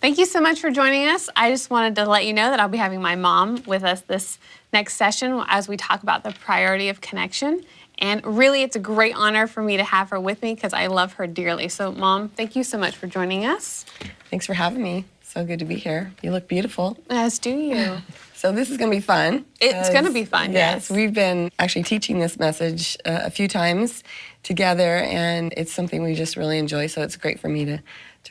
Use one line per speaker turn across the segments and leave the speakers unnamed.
Thank you so much for joining us. I just wanted to let you know that I'll be having my mom with us this next session as we talk about the priority of connection. And really, it's a great honor for me to have her with me because I love her dearly. So, Mom, thank you so much for joining us.
Thanks for having me. So good to be here. You look beautiful.
As do you.
So this is going to be fun.
It's going to be fun, yes.
We've been actually teaching this message a few times together, and it's something we just really enjoy, so it's great for me to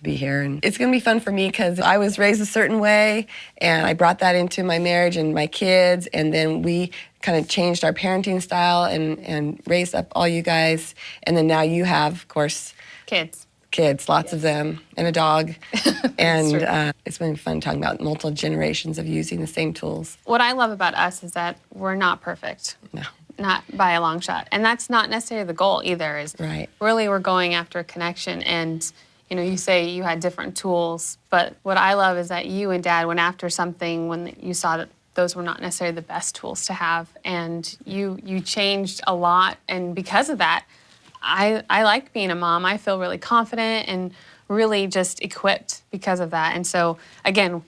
be here. And it's going to be fun for me because I was raised a certain way, and I brought that into my marriage and my kids, and then we kind of changed our parenting style and raised up all you guys, and then now you have, of course, kids, lots of them, and a dog. And it's been fun talking about multiple generations of using the same tools.
What I love about us is that we're not perfect.
No.
Not by a long shot. And that's not necessarily the goal either, is really we're going after a connection. And, you know, you say you had different tools, but what I love is that you and Dad went after something when you saw that those were not necessarily the best tools to have. And you changed a lot. And because of that, I like being a mom. I feel really confident and really just equipped because of that. And so, again,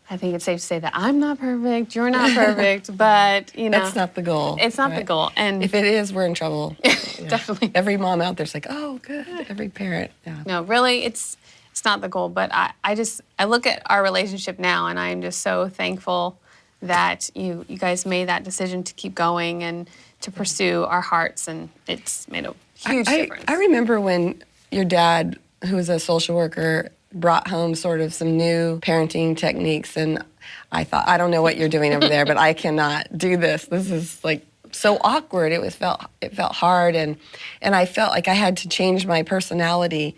I think it's safe to say that I'm not perfect, you're not perfect, but, you know.
That's not the goal.
It's not the goal. And
if it is, we're in trouble.
Definitely.
Every mom out there's like, oh, good. Every parent. Yeah.
No, really, it's not the goal. But I look at our relationship now, and I'm just so thankful that you guys made that decision to keep going and to pursue our hearts, and it's made a huge difference.
I remember when your dad, who was a social worker, brought home sort of some new parenting techniques, and I thought, I don't know what you're doing over there, but I cannot do this. This is like so awkward. It felt hard, and I felt like I had to change my personality.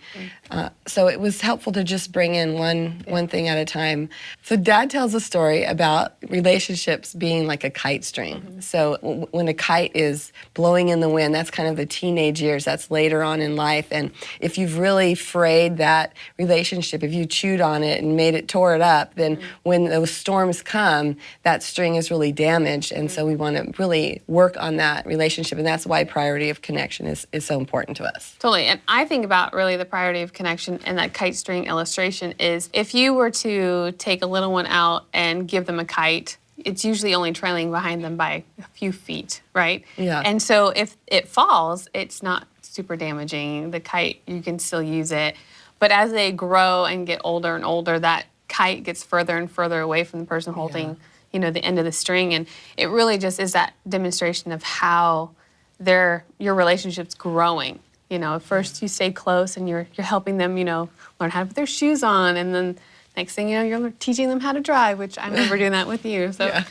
So it was helpful to just bring in one thing at a time. So Dad tells a story about relationships being like a kite string. Mm-hmm. So when a kite is blowing in the wind, that's kind of the teenage years. That's later on in life. And if you've really frayed that relationship, if you chewed on it and tore it up, then when those storms come, that string is really damaged. And so we want to really work on that relationship. And that's why priority of connection is so important to us.
Totally. And I think about really the priority of connection and that kite string illustration is if you were to take a little one out and give them a kite, it's usually only trailing behind them by a few feet, right?
Yeah.
And so if it falls, it's not super damaging. The kite, you can still use it. But as they grow and get older and older, that kite gets further and further away from the person holding, the end of the string. And it really just is that demonstration of how your relationship's growing. At first you stay close and you're helping them, learn how to put their shoes on, and then next thing you know, you're teaching them how to drive, which I remember doing that with you. So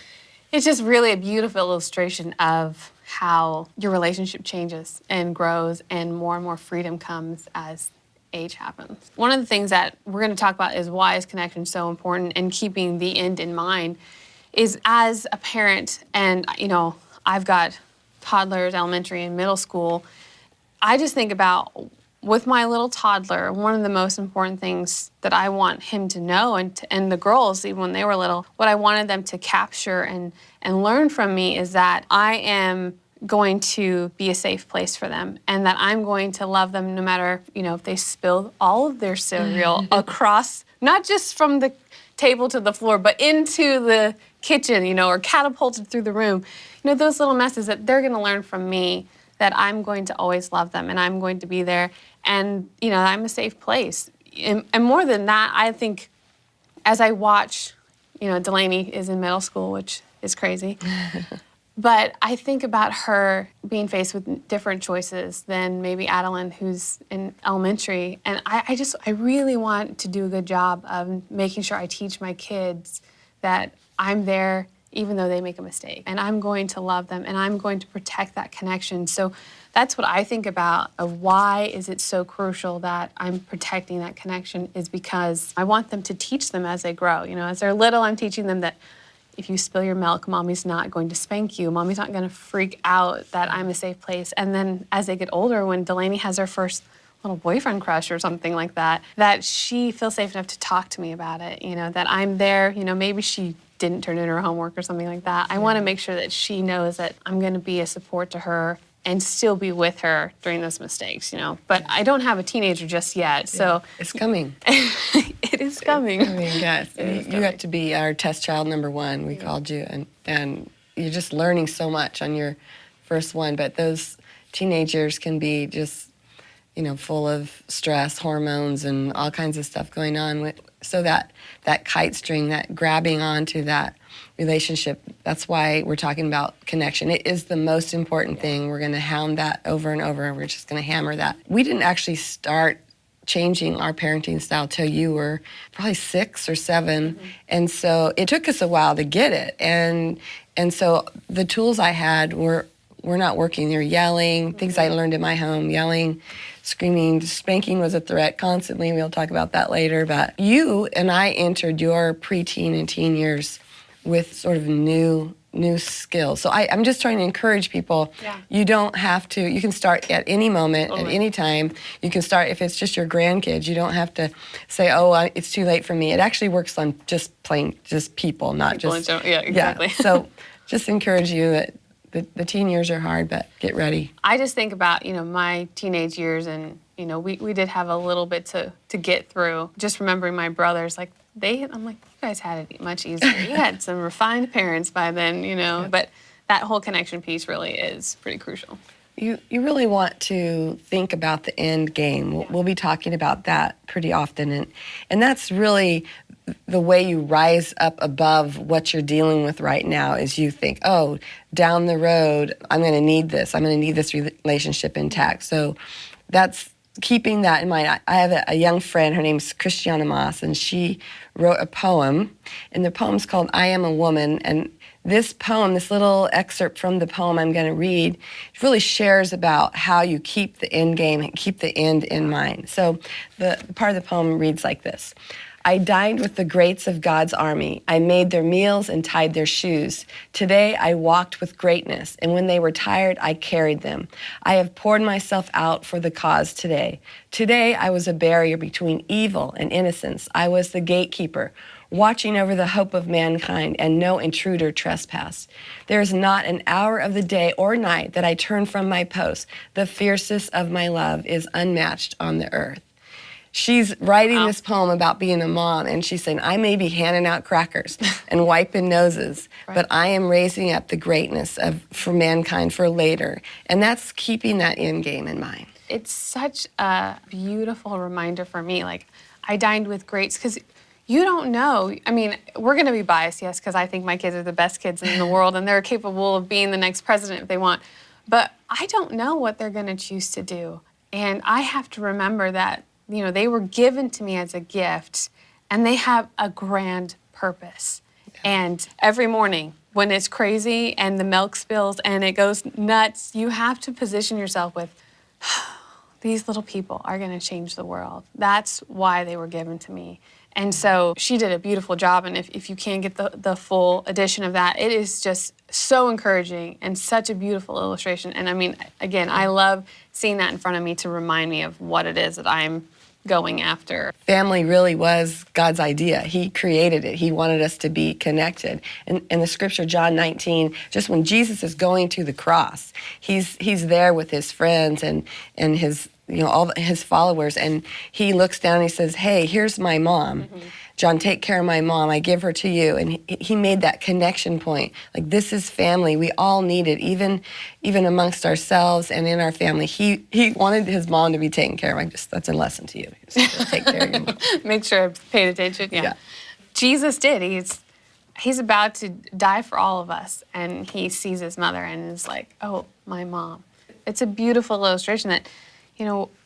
It's just really a beautiful illustration of how your relationship changes and grows and more freedom comes as age happens. One of the things that we're going to talk about is why is connection so important, and keeping the end in mind is as a parent, and I've got toddlers, elementary and middle school, I just think about, with my little toddler, one of the most important things that I want him to know, and the girls, even when they were little, what I wanted them to capture and learn from me is that I am going to be a safe place for them, and that I'm going to love them no matter, if they spill all of their cereal across, not just from the table to the floor, but into the kitchen, or catapulted through the room. Those little messes that they're going to learn from me, that I'm going to always love them and I'm going to be there, and I'm a safe place. And more than that, I think as I watch, Delaney is in middle school, which is crazy, but I think about her being faced with different choices than maybe Adeline, who's in elementary, and I really want to do a good job of making sure I teach my kids that I'm there even though they make a mistake. And I'm going to love them, and I'm going to protect that connection. So that's what I think about of why is it so crucial that I'm protecting that connection, is because I want them to teach them as they grow. As they're little, I'm teaching them that if you spill your milk, Mommy's not going to spank you. Mommy's not going to freak out, that I'm a safe place. And then as they get older, when Delaney has her first little boyfriend crush or something like that, that she feels safe enough to talk to me about it, that I'm there, maybe she didn't turn in her homework or something like that. I want to make sure that she knows that I'm going to be a support to her and still be with her during those mistakes, you know. But I don't have a teenager just yet, so
It's coming.
it is coming.
I mean, yes,
is
you got to be our test child number one. We called you, and you're just learning so much on your first one. But those teenagers can be just, full of stress, hormones, and all kinds of stuff going on. So that kite string, that grabbing onto that relationship, that's why we're talking about connection. It is the most important thing. We're going to hound that over and over, and we're just going to hammer that. We didn't actually start changing our parenting style till you were probably 6 or 7, and so it took us a while to get it. And so the tools I had were not working. They were yelling, things I learned in my home, yelling, screaming, spanking was a threat constantly. We'll talk about that later. But you and I entered your preteen and teen years with sort of new skills. So I'm just trying to encourage people.
Yeah.
You don't have to. You can start at any moment, at
Totally.
any time. You can start if it's just your grandkids. You don't have to say, it's too late for me. It actually works on just people, not
People in
just.
general. Yeah, exactly.
Yeah. So just encourage you that the teen years are hard, but get ready.
I just think about, my teenage years, and, we did have a little bit to get through. Just remembering my brothers, I'm like, you guys had it much easier. You had some refined parents by then, But that whole connection piece really is pretty crucial.
You really want to think about the end game. We'll be talking about that pretty often, and that's really the way you rise up above what you're dealing with right now. Is you think, down the road, I'm going to need this. I'm going to need this relationship intact. So that's keeping that in mind. I have a young friend. Her name's Christiana Moss, and she wrote a poem, and the poem's called "I Am a Woman." And this poem, this little excerpt from the poem I'm going to read, really shares about how you keep the end game and keep the end in mind. So the part of the poem reads like this. I dined with the greats of God's army. I made their meals and tied their shoes. Today I walked with greatness, and when they were tired, I carried them. I have poured myself out for the cause today. Today I was a barrier between evil and innocence. I was the gatekeeper, watching over the hope of mankind, and no intruder trespassed. There is not an hour of the day or night that I turn from my post. The fiercest of my love is unmatched on the earth. She's writing this poem about being a mom, and she's saying, I may be handing out crackers and wiping noses, but I am raising up the greatness for mankind for later. And that's keeping that end game in mind.
It's such a beautiful reminder for me. I dined with greats, because you don't know. I mean, we're going to be biased, yes, because I think my kids are the best kids in the world, and they're capable of being the next president if they want. But I don't know what they're going to choose to do. And I have to remember that they were given to me as a gift, and they have a grand purpose. And every morning when it's crazy and the milk spills and it goes nuts, you have to position yourself with, these little people are going to change the world. That's why they were given to me. And so she did a beautiful job, and if you can get the full edition of that, it is just so encouraging and such a beautiful illustration. And I mean, again, I love seeing that in front of me to remind me of what it is that I'm going after.
Family really was God's idea. He created it. He wanted us to be connected. And in the scripture, John 19, just when Jesus is going to the cross, he's there with his friends and his all his followers, and he looks down and he says, hey, here's my mom. John, take care of my mom. I give her to you. And he made that connection point. This is family. We all need it, even amongst ourselves and in our family. He wanted his mom to be taken care of. That's a lesson to you. Just take care of your mom.
Make sure I paid attention. Yeah. Jesus did. He's about to die for all of us, and he sees his mother and is like, oh, my mom. It's a beautiful illustration that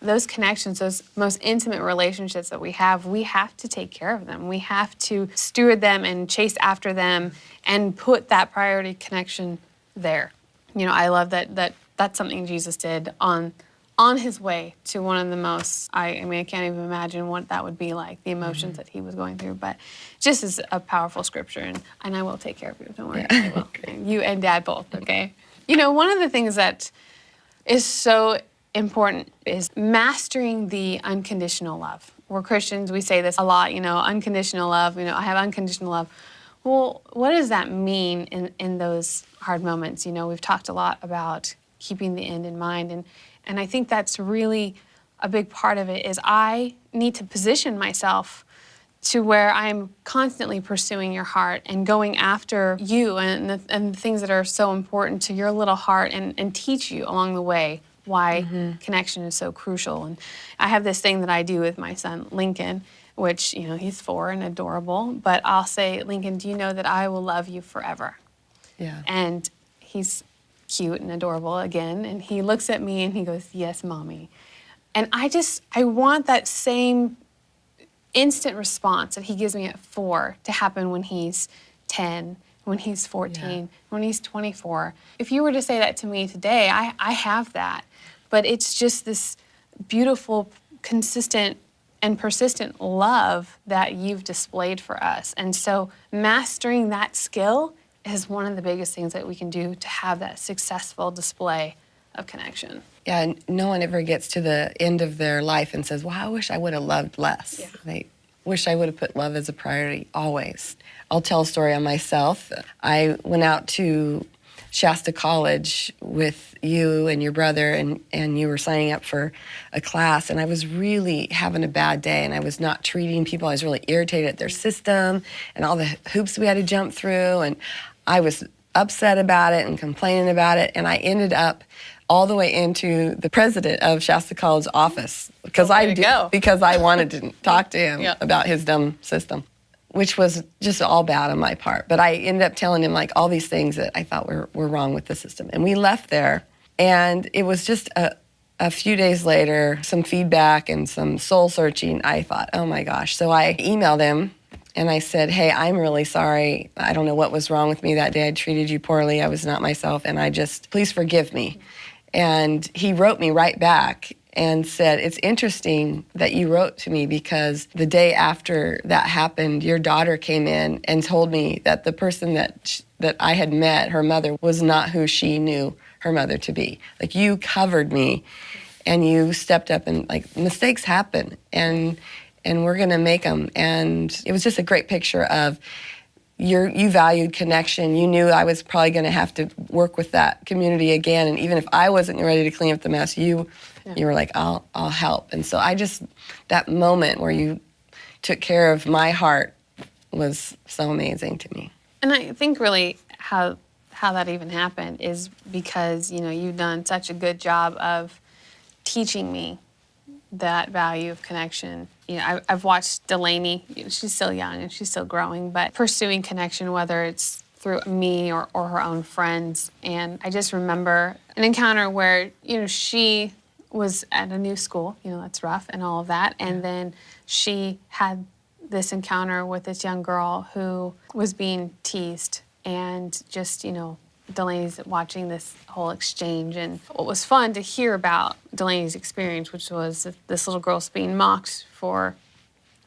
those connections, those most intimate relationships that we have to take care of them. We have to steward them and chase after them and put that priority connection there. I love that that's something Jesus did on his way to one of the most, I can't even imagine what that would be like, the emotions that he was going through. But just as a powerful scripture, and I will take care of you, don't worry. I will. You and Dad both, okay? One of the things that is so important is mastering the unconditional love. We're Christians, we say this a lot, unconditional love, I have unconditional love. Well, what does that mean in those hard moments? We've talked a lot about keeping the end in mind. And I think that's really a big part of it is I need to position myself to where I'm constantly pursuing your heart and going after you and the things that are so important to your little heart and teach you along the way why connection is so crucial. And I have this thing that I do with my son, Lincoln, which, he's 4 and adorable, but I'll say, Lincoln, do you know that I will love you forever?
Yeah.
And he's cute and adorable again, and he looks at me and he goes, yes, Mommy. And I want that same instant response that he gives me at 4 to happen when he's 10, when he's 14, when he's 24. If you were to say that to me today, I have that. But it's just this beautiful, consistent, and persistent love that you've displayed for us. And so mastering that skill is one of the biggest things that we can do to have that successful display of connection.
Yeah, and no one ever gets to the end of their life and says, well, I wish I would have loved less.
Yeah.
They wish I would have put love as a priority, always. I'll tell a story on myself. I went out to Shasta College with you and your brother, and you were signing up for a class, and I was really having a bad day, and I was not treating people. I was really irritated at their system and all the hoops we had to jump through, and I was upset about it and complaining about it, and I ended up all the way into the president of Shasta College's office because because I wanted to talk to him about his dumb system, which was just all bad on my part. But I ended up telling him like all these things that I thought were wrong with the system. And we left there, and it was just a few days later, some feedback and some soul searching. I thought, oh my gosh. So I emailed him and I said, hey, I'm really sorry. I don't know what was wrong with me that day. I treated you poorly. I was not myself. And please forgive me. And he wrote me right back and said, it's interesting that you wrote to me because the day after that happened, your daughter came in and told me that the person that I had met, her mother, was not who she knew her mother to be. Like, you covered me and you stepped up, and like, mistakes happen and we're gonna make them. And it was just a great picture of you valued connection. You knew I was probably going to have to work with that community again, and even if I wasn't ready to clean up the mess, you were like, I'll help. And so that moment where you took care of my heart was so amazing to me.
And I think really how that even happened is because you've done such a good job of teaching me that value of connection. I've watched Delaney. She's still young and she's still growing, but pursuing connection, whether it's through me or her own friends. And I just remember an encounter where, she was at a new school, that's rough and all of that. And then she had this encounter with this young girl who was being teased, and just, Delaney's watching this whole exchange. And what was fun to hear about Delaney's experience, which was this little girl's being mocked for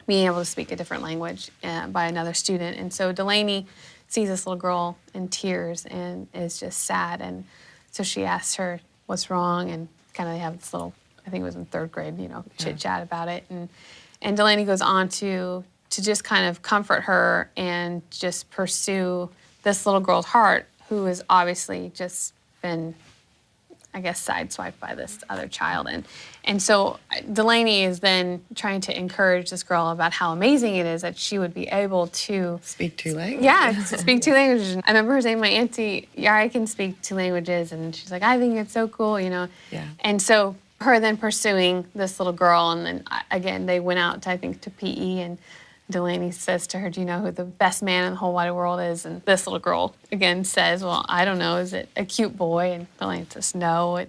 being able to speak a different language by another student. And so Delaney sees this little girl in tears and is just sad. And so she asks her what's wrong, and kind of they have this little, I think it was in 3rd grade, chit chat about it. And Delaney goes on to just kind of comfort her and just pursue this little girl's heart, who has obviously just been, I guess, sideswiped by this other child. And so Delaney is then trying to encourage this girl about how amazing it is that she would be able to
speak 2 languages.
Yeah, speak 2 languages. I remember her saying, my auntie, I can speak 2 languages. And she's like, I think it's so cool,
Yeah.
And so her then pursuing this little girl, and then again, they went out to, I think, to PE, and Delaney says to her, do you know who the best man in the whole wide world is? And this little girl, again, says, well, I don't know. Is it a cute boy? And Delaney says, no,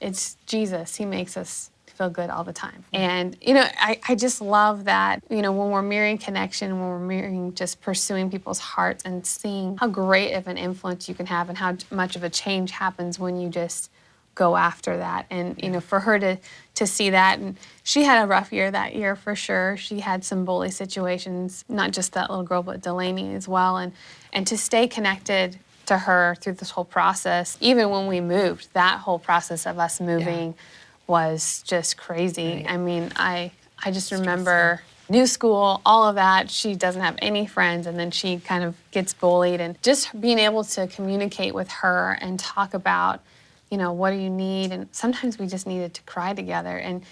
it's Jesus. He makes us feel good all the time. And, I just love that, when we're mirroring connection, when we're mirroring just pursuing people's hearts and seeing how great of an influence you can have and how much of a change happens when you just go after that. And, for her to see that, and she had a rough year that year for sure. She had some bully situations, not just that little girl, but Delaney as well. And to stay connected to her through this whole process, even when we moved, that whole process of us moving was just crazy.
Right.
I mean, I just remember new school, all of that. She doesn't have any friends, and then she kind of gets bullied. And just being able to communicate with her and talk about, what do you need? And sometimes we just needed to cry together. And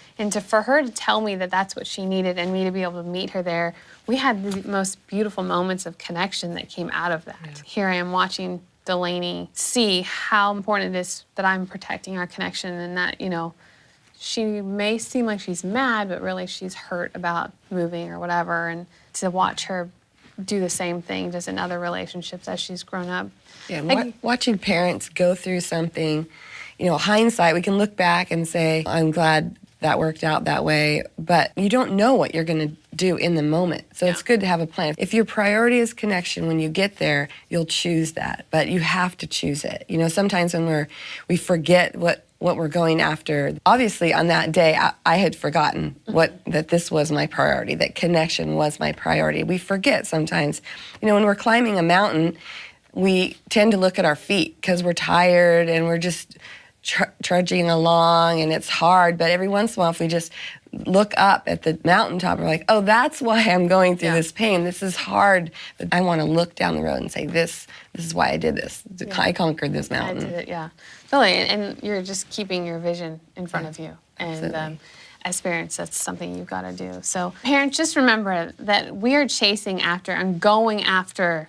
for her to tell me that that's what she needed and me to be able to meet her there, we had the most beautiful moments of connection that came out of that. Yeah. Here I am watching Delaney see how important it is that I'm protecting our connection, and that, she may seem like she's mad, but really she's hurt about moving or whatever. And to watch her do the same thing just in other relationships as she's grown up.
Yeah, watching parents go through something, hindsight, we can look back and say, I'm glad that worked out that way, but you don't know what you're going to do in the moment. So it's good to have a plan. If your priority is connection, when you get there, you'll choose that, but you have to choose it. Sometimes when we forget what we're going after. Obviously, on that day, I had forgotten that this was my priority, that connection was my priority. We forget sometimes. When we're climbing a mountain, we tend to look at our feet because we're tired and we're just trudging along and it's hard. But every once in a while, if we just look up at the mountaintop, we're like, oh, that's why I'm going through this pain. This is hard. But I want to look down the road and say, this is why I did this. I conquered this mountain.
I did it, yeah. Totally, and you're just keeping your vision in front of you. And as parents, that's something you've got to do. So parents, just remember that we are chasing after and going after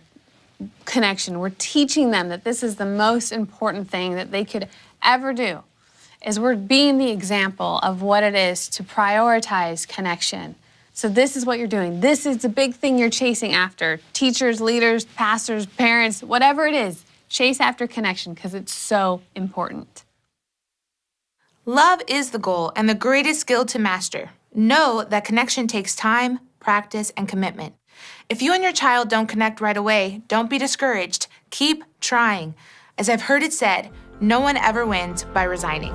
connection. We're teaching them that this is the most important thing that they could ever do, is we're being the example of what it is to prioritize connection. So this is what you're doing. This is the big thing you're chasing after. Teachers, leaders, pastors, parents, whatever it is, chase after connection because it's so important.
Love is the goal and the greatest skill to master. Know that connection takes time, practice, and commitment. If you and your child don't connect right away, don't be discouraged. Keep trying. As I've heard it said, no one ever wins by resigning.